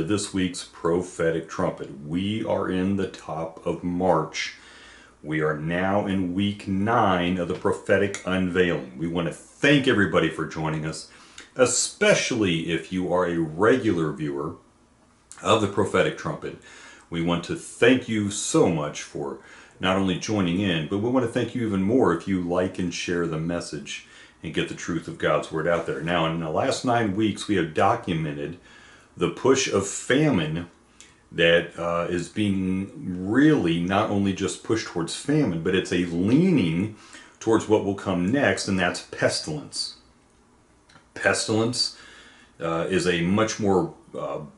this week's Prophetic Trumpet. We are in the top of March. We are now in week 9 of the Prophetic Unveiling. We want to thank everybody for joining us, especially if you are a regular viewer of the Prophetic Trumpet. We want to thank you so much for not only joining in, but we want to thank you even more if you like and share the message and get the truth of God's Word out there. Now, in the last 9 weeks, we have documented the push of famine that is being really not only just pushed towards famine, but it's a leaning towards what will come next, and that's pestilence. Pestilence is a much more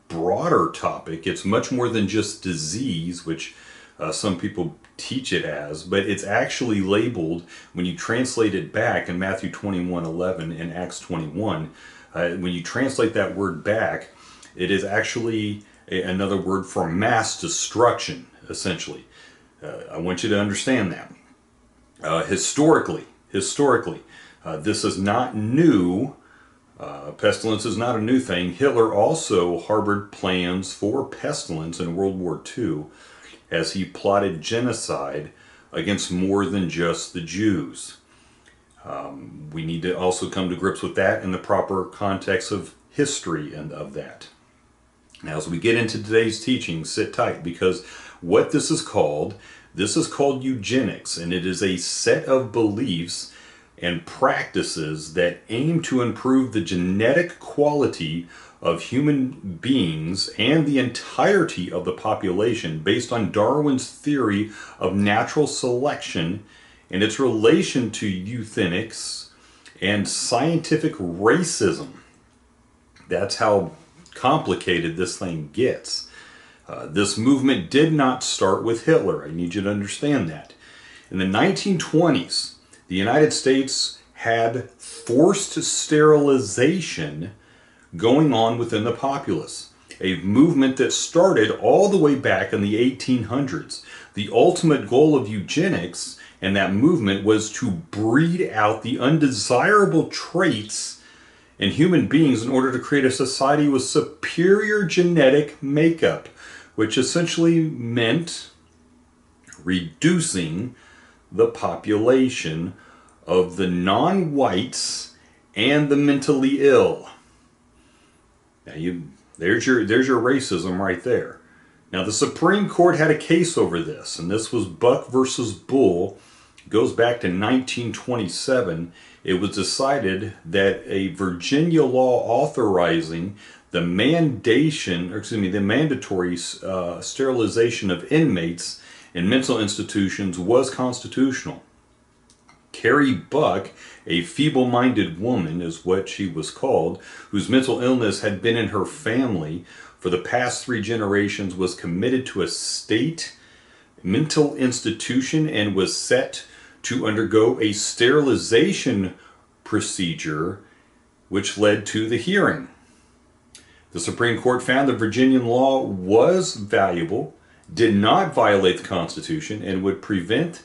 broader topic. It's much more than just disease, which some people teach it as, but it's actually labeled, when you translate it back in Matthew 21:11 and Acts 21, when you translate that word back, it is actually another word for mass destruction, essentially. I want you to understand that. Historically, this is not new. Pestilence is not a new thing. Hitler also harbored plans for pestilence in World War II as he plotted genocide against more than just the Jews. We need to also come to grips with that in the proper context of history and of that. Now, as we get into today's teaching, sit tight, because what this is called eugenics, and it is a set of beliefs and practices that aim to improve the genetic quality of human beings and the entirety of the population based on Darwin's theory of natural selection and its relation to euthanasia and scientific racism. That's how complicated this thing gets. This movement did not start with Hitler. I need you to understand that. In the 1920s, the United States had forced sterilization going on within the populace, a movement that started all the way back in the 1800s. The ultimate goal of eugenics and that movement was to breed out the undesirable traits in human beings in order to create a society with superior genetic makeup, which essentially meant reducing the population of the non-whites and the mentally ill. Now there's your racism right there. Now, the Supreme Court had a case over this, and this was Buck versus Bull. It goes back to 1927. It was decided that a Virginia law authorizing the mandatory sterilization of inmates in mental institutions was constitutional. Carrie Buck, a feeble-minded woman is what she was called, whose mental illness had been in her family for the past 3 generations, was committed to a state mental institution and was set to undergo a sterilization procedure, which led to the hearing. The Supreme Court found the Virginian law was valuable, did not violate the Constitution, and would prevent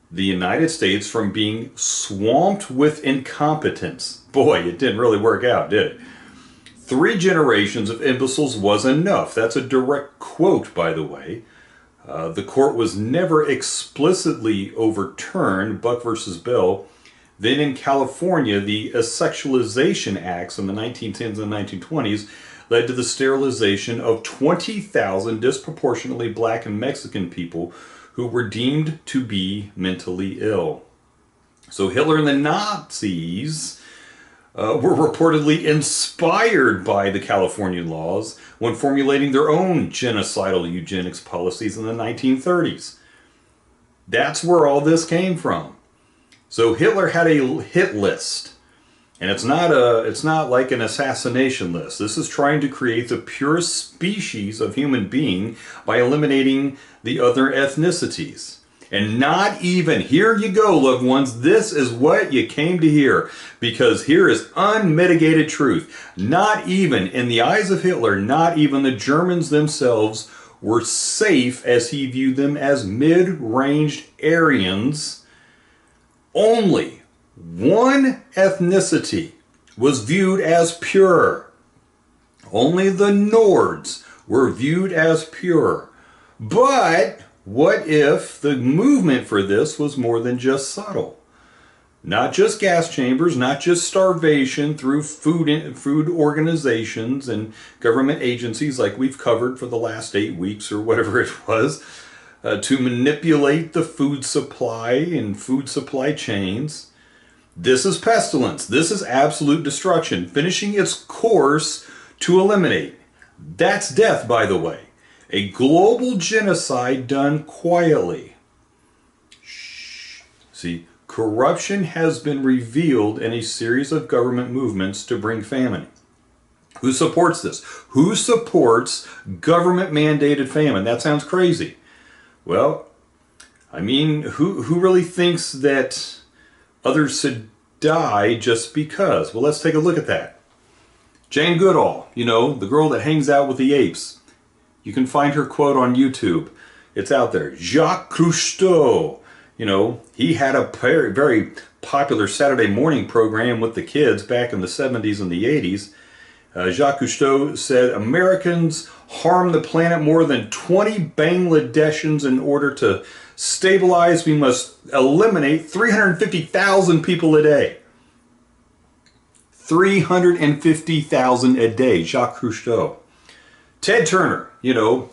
the United States from being swamped with incompetence. Boy, it didn't really work out, did it? 3 generations of imbeciles was enough. That's a direct quote, by the way. The court was never explicitly overturned, Buck versus Bill. Then in California, the Asexualization Acts in the 1910s and 1920s led to the sterilization of 20,000 disproportionately black and Mexican people who were deemed to be mentally ill. So Hitler and the Nazis were reportedly inspired by the California laws when formulating their own genocidal eugenics policies in the 1930s. That's where all this came from. So Hitler had a hit list, and it's not like an assassination list. This is trying to create the purest species of human being by eliminating the other ethnicities. And not even, here you go, loved ones, this is what you came to hear, because here is unmitigated truth. Not even, in the eyes of Hitler, not even the Germans themselves were safe, as he viewed them as mid-ranged Aryans. Only one ethnicity was viewed as pure. Only the Nords were viewed as pure. But what if the movement for this was more than just subtle? Not just gas chambers, not just starvation through food organizations and government agencies like we've covered for the last 8 weeks or whatever it was, to manipulate the food supply and food supply chains. This is pestilence. This is absolute destruction, finishing its course to eliminate. That's death, by the way. A global genocide done quietly. Shh. See, corruption has been revealed in a series of government movements to bring famine. Who supports this? Who supports government-mandated famine? That sounds crazy. Well, I mean, who really thinks that others should die just because? Well, let's take a look at that. Jane Goodall, you know, the girl that hangs out with the apes. You can find her quote on YouTube. It's out there. Jacques Cousteau, you know, he had a very, very popular Saturday morning program with the kids back in the 70s and the 80s. Jacques Cousteau said, Americans harm the planet more than 20 Bangladeshis. In order to stabilize, we must eliminate 350,000 people a day. 350,000 a day, Jacques Cousteau. Ted Turner, you know,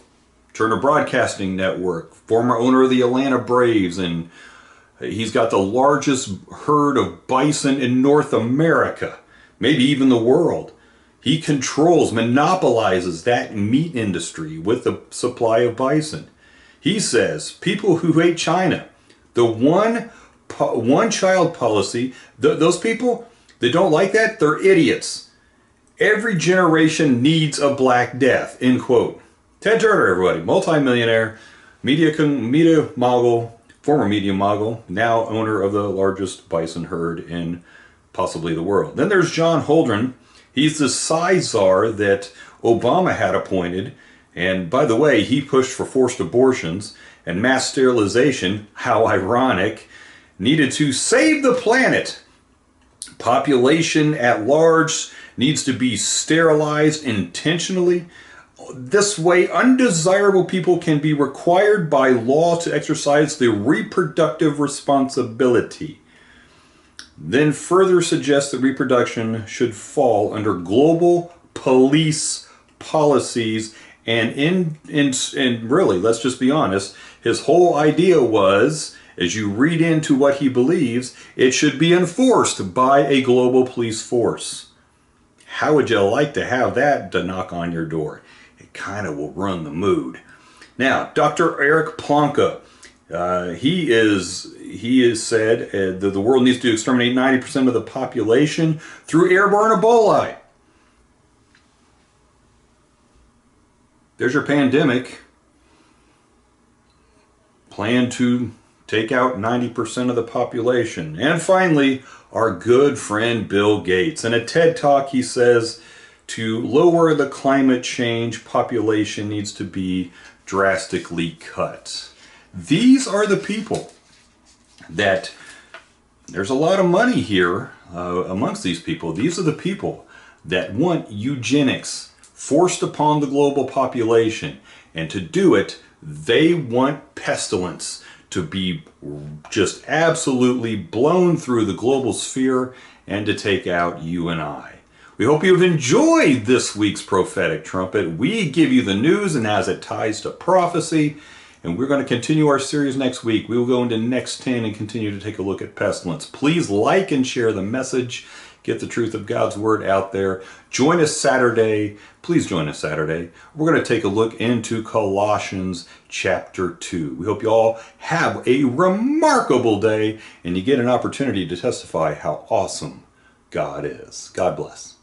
Turner Broadcasting Network, former owner of the Atlanta Braves, and he's got the largest herd of bison in North America, maybe even the world. He controls, monopolizes that meat industry with the supply of bison. He says people who hate China, the one-child policy, those people that don't like that, they're idiots. Every generation needs a Black Death, end quote. Ted Turner, everybody, multimillionaire, media mogul, former media mogul, now owner of the largest bison herd in possibly the world. Then there's John Holdren. He's the Czar that Obama had appointed. And by the way, he pushed for forced abortions and mass sterilization, how ironic, needed to save the planet. Population at large needs to be sterilized intentionally. This way, undesirable people can be required by law to exercise the reproductive responsibility. Then further suggests that reproduction should fall under global police policies. And really, let's just be honest, his whole idea was, as you read into what he believes, it should be enforced by a global police force. How would you like to have that to knock on your door? It kind of will run the mood. Now, Dr. Eric Plonka, he has said that the world needs to exterminate 90% of the population through airborne Ebola. There's your pandemic. Plan to take out 90% of the population. And finally, our good friend Bill Gates. In a TED Talk, he says to lower the climate change, population needs to be drastically cut. These are the people that, there's a lot of money here amongst these people. These are the people that want eugenics forced upon the global population. And to do it, they want pestilence to be just absolutely blown through the global sphere and to take out you and I. We hope you've enjoyed this week's Prophetic Trumpet. We give you the news and as it ties to prophecy. And we're going to continue our series next week. We will go into next 10 and continue to take a look at pestilence. Please like and share the message. Get the truth of God's Word out there. Join us Saturday. Please join us Saturday. We're going to take a look into Colossians chapter 2. We hope you all have a remarkable day and you get an opportunity to testify how awesome God is. God bless.